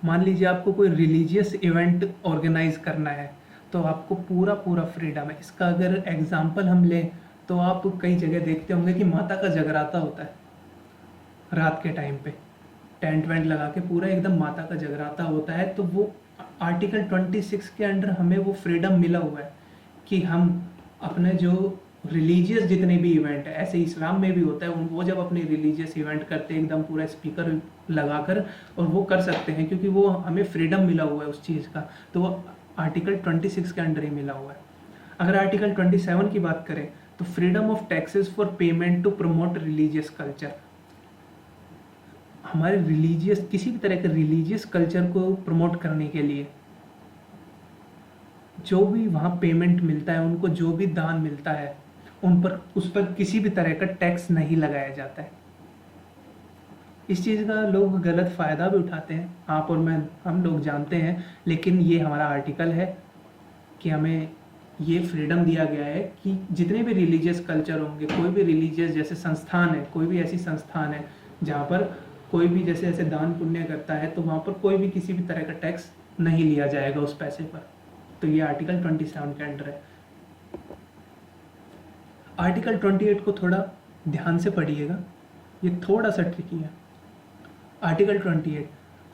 मान लीजिए आपको कोई रिलीजियस इवेंट ऑर्गेनाइज करना है, तो आपको पूरा फ्रीडम है। इसका अगर एग्जाम्पल हम लें तो आप कई जगह देखते होंगे कि माता का जगराता होता है रात के टाइम पे, टेंट वेंट लगा के पूरा एकदम माता का जगराता होता है। तो वो आर्टिकल 26 के अंडर हमें वो फ्रीडम मिला हुआ है कि हम अपने जो रिलीजियस जितने भी इवेंट है, ऐसे इस्लाम में भी होता है, वो जब अपने रिलीजियस इवेंट करते हैं एकदम पूरा स्पीकर लगाकर, और वो कर सकते हैं क्योंकि वो हमें फ्रीडम मिला हुआ है उस चीज़ का। तो वो आर्टिकल 26 के अंडर ही मिला हुआ है। अगर आर्टिकल 27 की बात करें तो freedom of taxes for payment to promote religious culture. हमारे रिलीजियस किसी भी तरह के रिलीजियस कल्चर को प्रमोट करने के लिए जो भी वहाँ पेमेंट मिलता है, उनको जो भी दान मिलता है, उस पर किसी भी तरह का टैक्स नहीं लगाया जाता है। इस चीज़ का लोग गलत फ़ायदा भी उठाते हैं, आप और मैं, हम लोग जानते हैं। लेकिन ये हमारा आर्टिकल है कि हमें ये फ्रीडम दिया गया है कि जितने भी रिलीजियस कल्चर होंगे, कोई भी रिलीजियस जैसे संस्थान है, कोई भी ऐसी संस्थान है जहाँ पर कोई भी जैसे ऐसे दान पुण्य करता है, तो वहाँ पर कोई भी किसी भी तरह का टैक्स नहीं लिया जाएगा उस पैसे पर। तो ये आर्टिकल 27 के अंडर है। आर्टिकल 28 को थोड़ा ध्यान से पढ़िएगा, ये थोड़ा सा ट्रिकी है। Article 28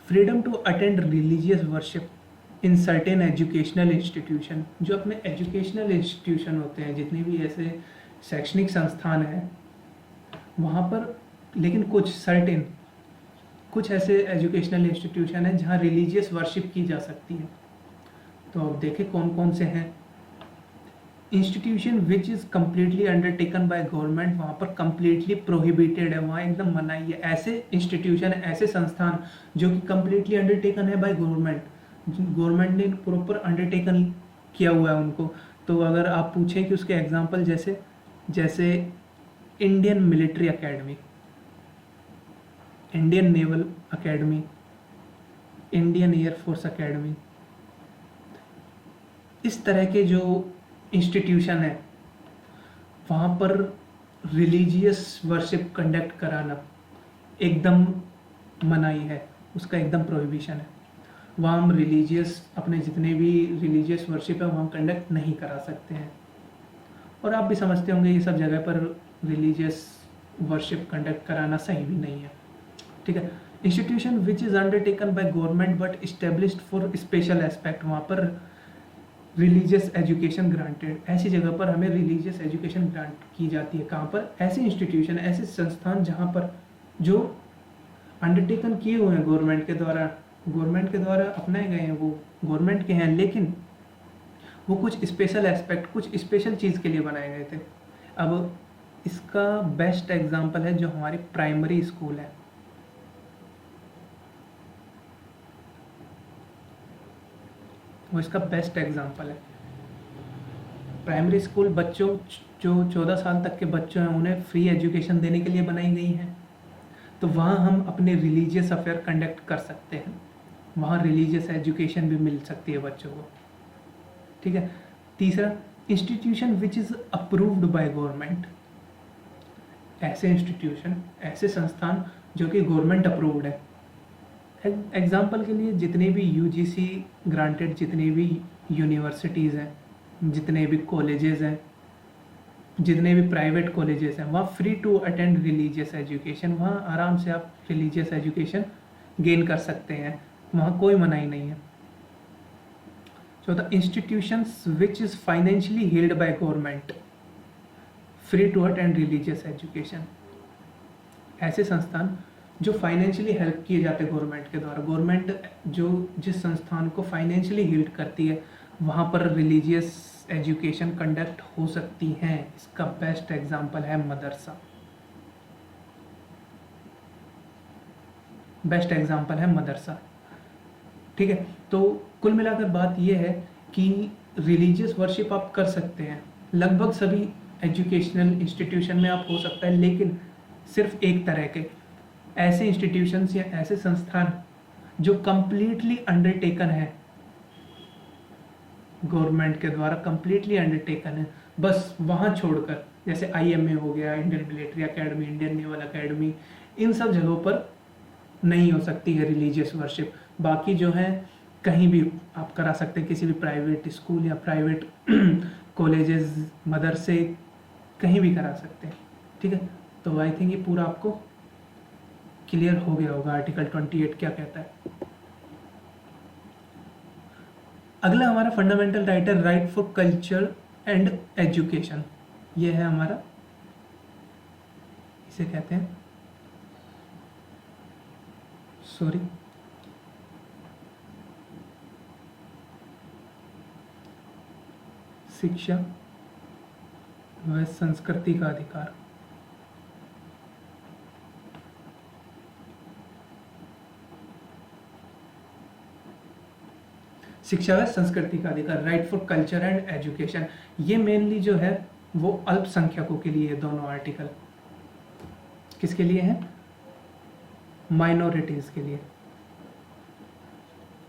freedom to attend religious worship in certain educational institution. जो अपने एजुकेशनल इंस्टीट्यूशन होते हैं, जितने भी ऐसे शैक्षणिक संस्थान हैं वहाँ पर, लेकिन कुछ ऐसे एजुकेशनल इंस्टीट्यूशन हैं जहाँ रिलीजियस वर्शिप की जा सकती है। तो अब देखें कौन कौन से हैं। Institution which is completely undertaken by government, वहाँ पर कम्प्लीटली प्रोहिबिटेड है, वहाँ एकदम मनाही है। ऐसे इंस्टीट्यूशन, ऐसे संस्थान जो कि कम्प्लीटली अंडरटेकन है बाय गवर्नमेंट ने प्रॉपर अंडरटेकन किया हुआ है उनको। तो अगर आप पूछें कि उसके एग्जांपल जैसे Indian military academy, Indian naval academy, Indian air force academy, इस तरह के जो इंस्टीट्यूशन है वहाँ पर रिलीजियस वर्शिप कंडक्ट कराना एकदम मनाही है, उसका एकदम प्रोहिबिशन है। वहाँ हम अपने जितने भी रिलीजियस वर्शिप है वहाँ कंडक्ट नहीं करा सकते हैं। और आप भी समझते होंगे ये सब जगह पर रिलीजियस वर्शिप कंडक्ट कराना सही भी नहीं है। ठीक है। Institution which is undertaken by government but established for special aspect, वहाँ पर रिलीजियस एजुकेशन ग्रांटेड, ऐसी जगह पर हमें रिलीजियस एजुकेशन ग्रांट की जाती है। कहाँ पर? ऐसे इंस्टीट्यूशन, ऐसे संस्थान जहाँ पर जो अंडरटेकन किए हुए हैं गवर्नमेंट के द्वारा अपनाए गए हैं, वो गवर्नमेंट के हैं, लेकिन वो कुछ स्पेशल एस्पेक्ट, कुछ स्पेशल चीज़ के लिए बनाए गए थे। अब इसका बेस्ट एग्जांपल है जो हमारी प्राइमरी स्कूल है। वो इसका बेस्ट एग्जांपल है। प्राइमरी स्कूल बच्चों जो 14 साल तक के बच्चे हैं उन्हें फ्री एजुकेशन देने के लिए बनाई गई हैं। तो वहाँ हम अपने रिलीजियस अफेयर कंडक्ट कर सकते हैं, वहाँ रिलीजियस एजुकेशन भी मिल सकती है बच्चों को। ठीक है। तीसरा, institution which is approved by government, ऐसे इंस्टीट्यूशन, ऐसे संस्थान जो कि गवर्नमेंट अप्रूव्ड है। एग्जाम्पल के लिए जितने भी यूजीसी ग्रांटेड जितने भी यूनिवर्सिटीज़ हैं, जितने भी कॉलेजेस हैं, जितने भी प्राइवेट कॉलेजेस हैं, वहाँ free to attend religious education, वहाँ आराम से आप रिलीजियस एजुकेशन गेन कर सकते हैं, वहाँ कोई मनाही नहीं है। So the institutions which is financially held by government, free to attend religious education, ऐसे संस्थान जो फाइनेंशियली हेल्प किए जाते हैं गवर्नमेंट के द्वारा, गवर्नमेंट जो जिस संस्थान को फाइनेंशियली हेल्प करती है वहाँ पर रिलीजियस एजुकेशन कंडक्ट हो सकती हैं। इसका बेस्ट एग्जांपल है मदरसा, बेस्ट एग्जांपल है मदरसा। ठीक है, तो कुल मिलाकर बात यह है कि रिलीजियस वर्शिप आप कर सकते हैं लगभग सभी एजुकेशनल इंस्टीट्यूशन में आप हो सकता है, लेकिन सिर्फ एक तरह के ऐसे इंस्टीट्यूशंस या ऐसे संस्थान जो कंप्लीटली अंडरटेकन है गवर्नमेंट के द्वारा, कंप्लीटली अंडरटेकन है, बस वहाँ छोड़कर, जैसे IMA हो गया, Indian military academy, Indian naval academy, इन सब जगहों पर नहीं हो सकती है रिलीजियस वर्शिप। बाकी जो है कहीं भी आप करा सकते हैं, किसी भी प्राइवेट स्कूल या प्राइवेट कॉलेजेस, मदरसे, कहीं भी करा सकते हैं। ठीक है, तो आई थिंक ये पूरा आपको क्लियर हो गया होगा आर्टिकल 28 क्या कहता है। अगला हमारा फंडामेंटल राइट है right for culture and education. ये है हमारा, इसे कहते हैं शिक्षा व संस्कृति का अधिकार। शिक्षा व संस्कृति का अधिकार, right for culture and education, ये मेनली जो है वो अल्पसंख्यकों के लिए है। दोनों आर्टिकल किसके लिए हैं? माइनॉरिटीज के लिए,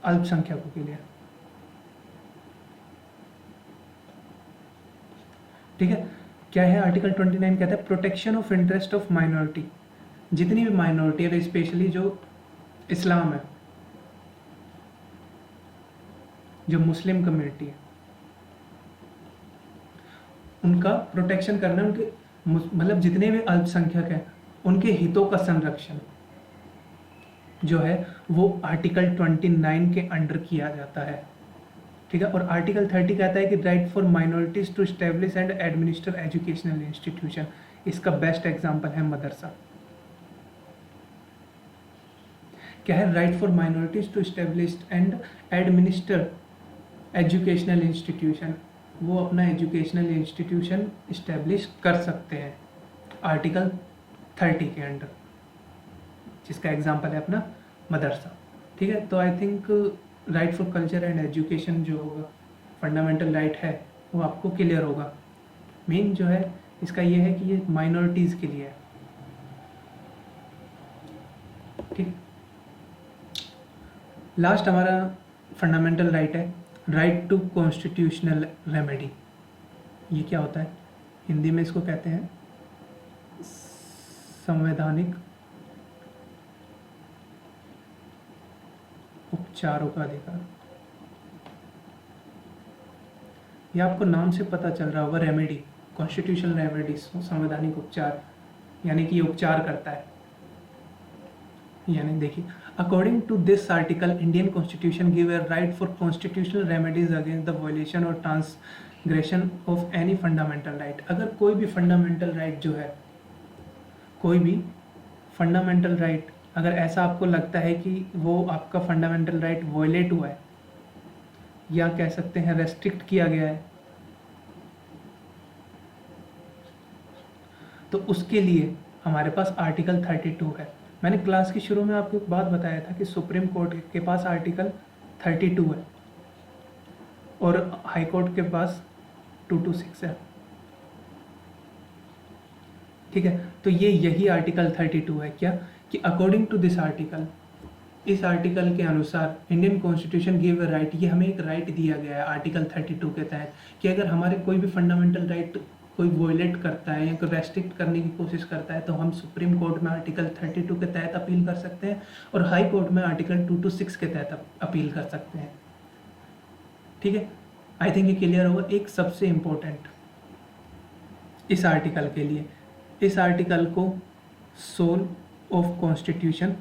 अल्पसंख्यकों के लिए। ठीक है, क्या है आर्टिकल 29 कहता है protection of interest of minority. जितनी भी माइनॉरिटी है, स्पेशली जो इस्लाम है, जो मुस्लिम कम्युनिटी है, उनका प्रोटेक्शन करना, उनके मतलब जितने भी अल्पसंख्यक हैं उनके हितों का संरक्षण जो है वो आर्टिकल 29 के अंडर किया जाता है। ठीक है, और आर्टिकल 30 कहता है कि right for minorities to establish and administer educational institution. इसका बेस्ट एग्जांपल है मदरसा। क्या है? Right for minorities to establish and administer educational institution, वो अपना एजुकेशनल इंस्टीट्यूशन इस्टेब्लिश कर सकते हैं आर्टिकल 30 के अंडर, जिसका एग्जांपल है अपना मदरसा। ठीक है, तो I think right for culture and education जो होगा फंडामेंटल राइट है वो आपको क्लियर होगा। मेन जो है इसका ये है कि ये माइनॉरिटीज़ के लिए है। ठीक, लास्ट हमारा फंडामेंटल राइट है राइट टू कॉन्स्टिट्यूशनल रेमेडी। ये क्या होता है? हिंदी में इसको कहते हैं संवैधानिक उपचारों का अधिकार। ये आपको नाम से पता चल रहा होगा, रेमेडी, कॉन्स्टिट्यूशनल रेमेडी, संवैधानिक उपचार, यानी कि ये उपचार करता है। यानी देखिए, according to this article Indian constitution give a right for constitutional remedies against the violation और transgression of any fundamental right. अगर कोई भी फंडामेंटल राइट जो है, कोई भी फंडामेंटल राइट अगर ऐसा आपको लगता है कि वो आपका फंडामेंटल राइट वायलेट हुआ है या कह सकते हैं रेस्ट्रिक्ट किया गया है, तो उसके लिए हमारे पास आर्टिकल 32 है। मैंने क्लास के शुरू में आपको एक बात बताया था कि सुप्रीम कोर्ट के पास आर्टिकल 32 है और हाई कोर्ट के पास 226 है। ठीक है, तो ये यही आर्टिकल 32 है क्या कि अकॉर्डिंग टू दिस आर्टिकल इस आर्टिकल के अनुसार Indian constitution give a right, ये हमें एक राइट दिया गया है आर्टिकल 32 के तहत कि अगर हमारे कोई भी फंडामेंटल राइट कोई वॉयलेट करता है या कोई रेस्ट्रिक्ट करने की कोशिश करता है तो हम सुप्रीम कोर्ट में आर्टिकल 32 के तहत अपील कर सकते हैं और हाई कोर्ट में आर्टिकल 226 के तहत अपील कर सकते हैं। ठीक है, आई थिंक ये क्लियर होगा। एक सबसे इम्पोर्टेंट इस आर्टिकल के लिए, इस आर्टिकल को सोल ऑफ कॉन्स्टिट्यूशन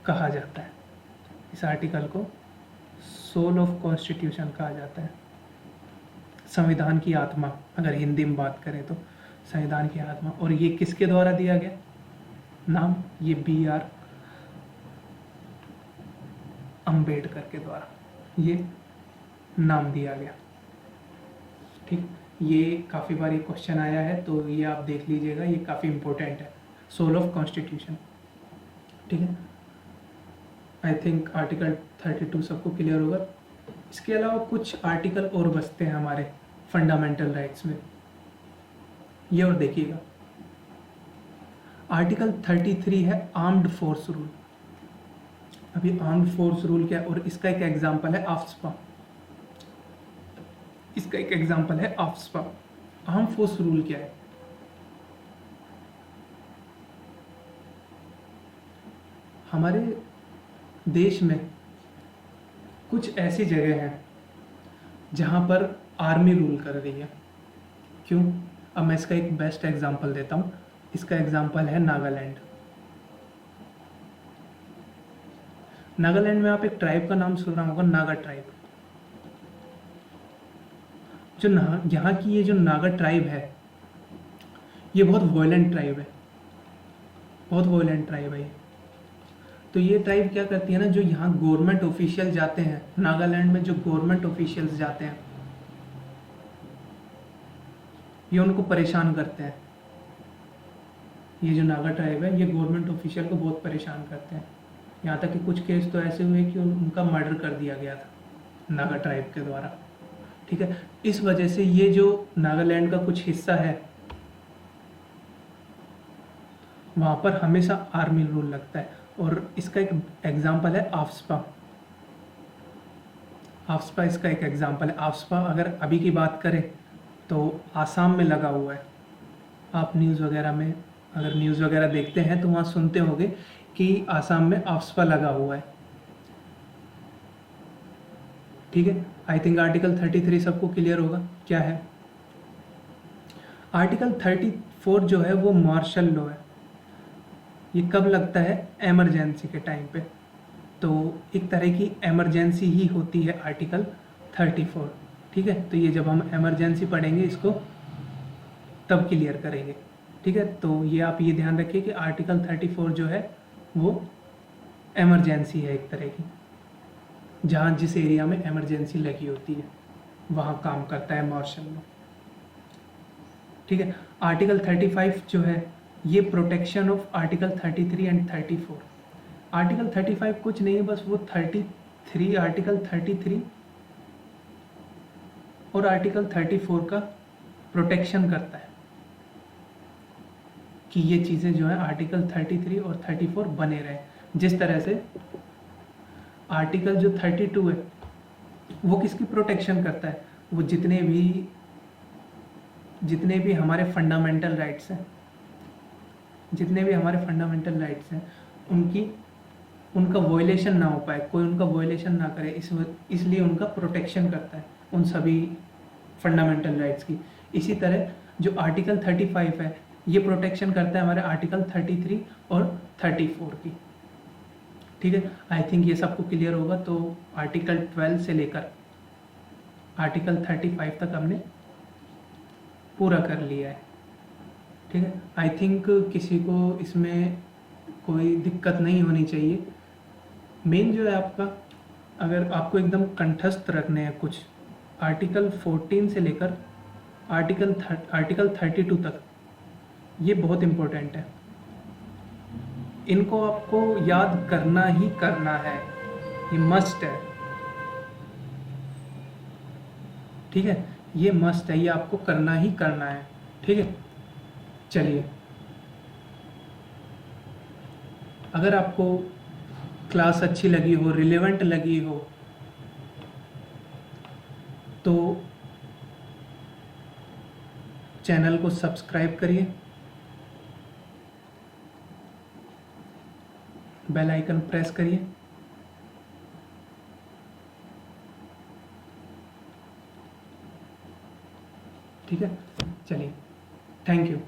कहा जाता है। इस आर्टिकल को सोल ऑफ कॉन्स्टिट्यूशन कहा जाता है, संविधान की आत्मा, अगर हिंदी में बात करें तो संविधान की आत्मा। और ये किसके द्वारा दिया गया नाम? ये BR अंबेडकर के द्वारा ये नाम दिया गया। ठीक, ये काफ़ी बार ये क्वेश्चन आया है तो ये आप देख लीजिएगा, ये काफ़ी इंपॉर्टेंट है, सोल ऑफ कॉन्स्टिट्यूशन। ठीक है, आई थिंक आर्टिकल 32 सबको क्लियर होगा। इसके अलावा कुछ आर्टिकल और बचते हैं हमारे फंडामेंटल राइट्स में, ये और देखिएगा। आर्टिकल 33 है आर्म्ड फोर्स रूल। अभी आर्म्ड फोर्स रूल क्या है? और इसका एक एग्जांपल है आफ्स्पा। इसका एक एग्जांपल है आफ्स्पा। आर्म फोर्स रूल क्या है? हमारे देश में कुछ ऐसी जगह हैं जहां पर आर्मी रूल कर रही है। क्यों? अब मैं इसका एक बेस्ट एग्जांपल देता हूं। इसका एग्जांपल है नागालैंड। नागालैंड में आप एक ट्राइब का नाम सुना होगा, नागा ट्राइब। जो यहाँ की ये जो नागा ट्राइब है, ये बहुत वॉयलेंट ट्राइब है, बहुत वॉयलेंट ट्राइब है ये। तो ये ट्राइब क्या करती है ना, जो यहाँ गवर्नमेंट ऑफिशियल जाते हैं, नागालैंड में जो गवर्नमेंट ऑफिशियल्स जाते हैं, ये उनको परेशान करते हैं। ये जो नागा ट्राइब है ये गवर्नमेंट ऑफिशियल को बहुत परेशान करते हैं। यहाँ तक कि कुछ केस तो ऐसे हुए कि उनका मर्डर कर दिया गया था नागा ट्राइब के द्वारा। ठीक है, इस वजह से ये जो नागालैंड का कुछ हिस्सा है वहाँ पर हमेशा आर्मी रूल लगता है। और इसका एक एग्जांपल है आफ्स्पा। आफ्स्पा इसका एक एग्जांपल है। आफ्स्पा अगर अभी की बात करें तो आसाम में लगा हुआ है। आप न्यूज़ वगैरह में अगर न्यूज़ वगैरह देखते हैं तो वहाँ सुनते होंगे कि आसाम में आफ्स्पा लगा हुआ है। ठीक है, आई थिंक आर्टिकल 33 सबको क्लियर होगा क्या है। आर्टिकल 34 जो है वो मार्शल लॉ है। ये कब लगता है? एमरजेंसी के टाइम पे। तो एक तरह की एमरजेंसी ही होती है आर्टिकल 34। ठीक है, तो ये जब हम एमरजेंसी पढ़ेंगे इसको तब क्लियर करेंगे। ठीक है, तो ये आप ये ध्यान रखिए कि आर्टिकल 34 जो है वो एमरजेंसी है एक तरह की, जहाँ जिस एरिया में एमरजेंसी लगी होती है वहाँ काम करता है मार्शल लॉ। ठीक है, आर्टिकल 35 जो है ये protection of article 33 and 34। Article 35 कुछ नहीं है, बस वो 33 आर्टिकल 33 और आर्टिकल 34 का प्रोटेक्शन करता है कि ये चीज़ें जो है आर्टिकल 33 और 34 बने रहे। जिस तरह से आर्टिकल जो 32 है वो किसकी प्रोटेक्शन करता है? वो जितने भी हमारे फंडामेंटल राइट्स हैं, जितने भी हमारे फंडामेंटल राइट्स हैं उनका वॉयलेशन ना हो पाए, कोई उनका वॉयलेशन ना करे, इसलिए उनका प्रोटेक्शन करता है उन सभी फंडामेंटल राइट्स की। इसी तरह जो आर्टिकल 35 है ये प्रोटेक्शन करता है हमारे आर्टिकल 33 और 34 की। ठीक है, आई थिंक ये सबको क्लियर होगा। तो आर्टिकल 12 से लेकर आर्टिकल 35 तक हमने पूरा कर लिया है। ठीक है, आई थिंक किसी को इसमें कोई दिक्कत नहीं होनी चाहिए। मेन जो है आपका, अगर आपको एकदम कंठस्थ रखने हैं कुछ, आर्टिकल 14 से लेकर आर्टिकल 32 तक ये बहुत इम्पोर्टेंट है। इनको आपको याद करना ही करना है, ये मस्ट है। ठीक है, ये मस्ट है, ये आपको करना ही करना है। ठीक है, चलिए, अगर आपको क्लास अच्छी लगी हो, रिलेवेंट लगी हो, तो चैनल को सब्सक्राइब करिए, बेल आइकन प्रेस करिए। ठीक है, चलिए, थैंक यू।